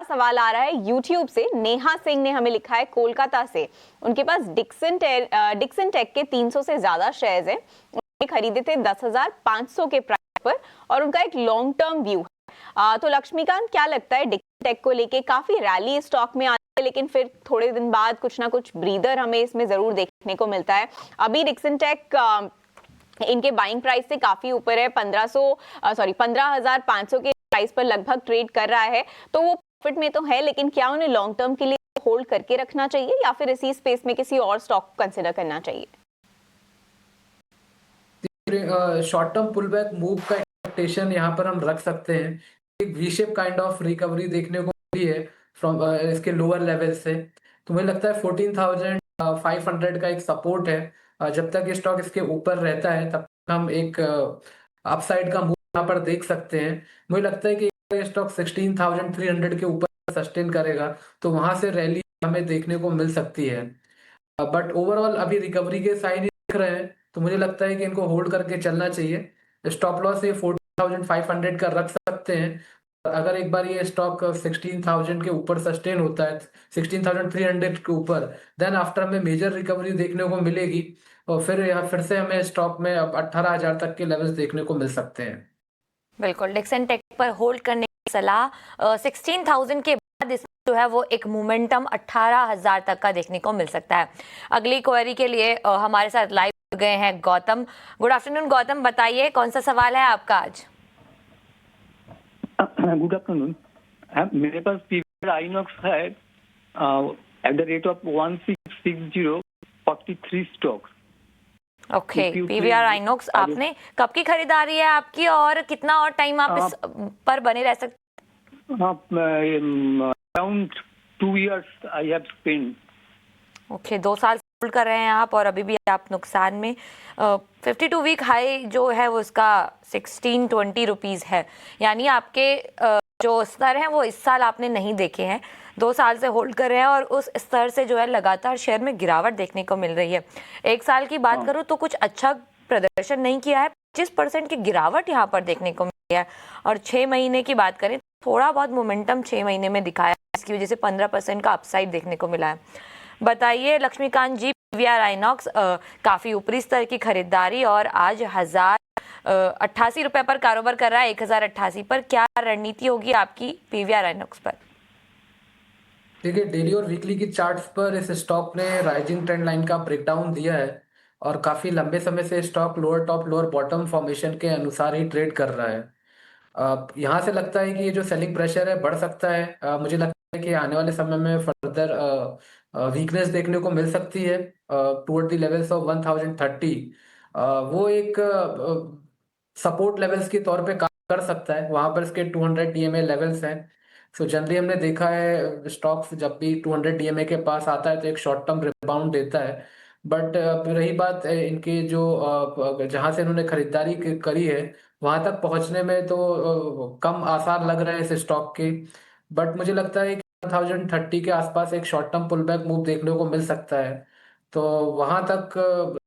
सवाल आ रहा है यूट्यूब से। नेहा सिंह ने हमें लिखा है कोलकाता से। उनके पास डिक्सन टेक के 300 से ज्यादा शेयर्स हैं। उन्होंने खरीदे थे 10,500 के प्राइस पर और उनका एक लॉन्ग टर्म व्यू है। तो लक्ष्मीकांत, क्या लगता है डिक्सन टेक को लेके? काफी रैली स्टॉक में आती है, लेकिन फिर थोड़े दिन बाद कुछ ना कुछ ब्रीदर हमें इसमें जरूर देखने को मिलता है। अभी डिक्सन टेक इनके बाइंग प्राइस से काफी ऊपर है, 15,500 के प्राइस पर लगभग ट्रेड कर रहा है। तो वो प्रॉफिट में तो है, लेकिन क्या उन्हें लॉन्ग टर्म के लिए होल्ड करके रखना चाहिए या फिर इसी स्पेस में किसी और स्टॉक कंसिडर करना चाहिए? Short term pull back move का एक्सपेक्टेशन यहाँ पर हम रख सकते हैं। एक V shape kind of recovery देखने को मिली है फ्रॉम इसके लोअर लेवल से। तो मुझे लगता है 14,500 का एक सपोर्ट है। जब तक ये स्टॉक इसके ऊपर रहता है तब तक हम एक अपसाइड का मूव यहाँ पर देख सकते हैं। मुझे लगता है कि ये स्टॉक 16,300 के ऊपर सस्टेन करेगा तो वहां से रैली हमें देखने को मिल सकती है। बट ओवरऑल अभी रिकवरी के साइन ही दिख रहे हैं, तो मुझे लगता है कि इनको होल्ड करके चलना चाहिए। स्टॉप लॉस ये 14,500 का रख सकते हैं। अगर एक बार ये स्टॉक 16,000 के ऊपर सस्टेन होता है, 16,300 के ऊपर, देन आफ्टर हमें मेजर रिकवरी देखने को मिलेगी और फिर से हमें स्टॉक में अब 18,000 तक के लेवल्स देखने को मिल सकते हैं। बिल्कुल, डिक्सन टेक पर होल्ड करने की सलाह। 16,000 के बाद इस जो है वो एक मोमेंटम 18,000 तक का देखने को मिल सकता है। अगली क्वेरी के लिए हमारे साथ लाइव जुड़ गए हैं गौतम। गुड आफ्टरनून गौतम, बताइए कौन सा सवाल है आपका आज? Good afternoon. मेरे पास पीवीआर आइनॉक्स है at the rate of 1660 43 stocks. Okay, PVR INOX आपने कब की खरीदारी है आपकी और कितना और टाइम आप इस पर बने रह सकते? Around 2 years I have spend. Okay, 2 साल होल्ड कर रहे हैं आप और अभी भी आप नुकसान में। 52 वीक हाई जो है वो उसका 1620 रुपीज़ है, यानी आपके जो स्तर हैं वो इस साल आपने नहीं देखे हैं। 2 साल से होल्ड कर रहे हैं और उस स्तर से जो है लगातार शेयर में गिरावट देखने को मिल रही है। 1 साल की बात करूँ तो कुछ अच्छा प्रदर्शन नहीं किया है, 25% की गिरावट यहाँ पर देखने को मिली है। और 6 महीने की बात करें, थोड़ा बहुत मोमेंटम 6 महीने में दिखाया, इसकी वजह से 15% का अपसाइड देखने को मिला है। बताइए लक्ष्मीकांत जी, पीवीआर आइनॉक्स काफ़ी ऊपरी स्तर की खरीदारी और आज 1,088 रुपये पर कारोबार कर रहा है, 1,088 पर। क्या रणनीति होगी आपकी पीवीआर आइनॉक्स पर? देखिए, डेली और वीकली की चार्ट्स पर इस स्टॉक ने राइजिंग ट्रेंड लाइन का ब्रेकडाउन दिया है और काफी लंबे समय से stock lower top lower bottom formation के अनुसार ही ट्रेड कर रहा है। यहाँ से लगता है कि ये जो सेलिंग प्रेशर है बढ़ सकता है। मुझे लगता है कि आने वाले समय में फर्दर वीकनेस देखने को मिल सकती है टुवर्ड द लेवल्स ऑफ 1,030। वो एक सपोर्ट लेवल्स के तौर पे काम कर सकता है। वहां पर इसके 200 डीएमए लेवल्स हैं। सो जनरली हमने देखा है स्टॉक्स जब भी 200 डीएमए के पास आता है तो एक शॉर्ट टर्म रिबाउंड देता है। बट रही बात इनके जो जहां से इन्होंने खरीदारी करी है वहां तक पहुंचने में तो कम आसार लग रहे हैं इस स्टॉक के। बट मुझे लगता है कि 1030 के आसपास एक short term pull back move देखने को मिल सकता है। तो वहां तक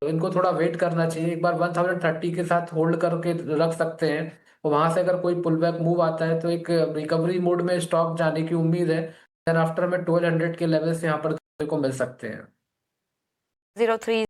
इनको थोड़ा वेट करना चाहिए। एक बार 1030 के साथ होल्ड करके रख सकते हैं। वहां से अगर कोई पुल बैक मूव आता है तो एक रिकवरी मोड में स्टॉक जाने की उम्मीद है। देन आफ्टर में 1200 के लेवल्स यहाँ पर देखने को मिल सकते हैं। 03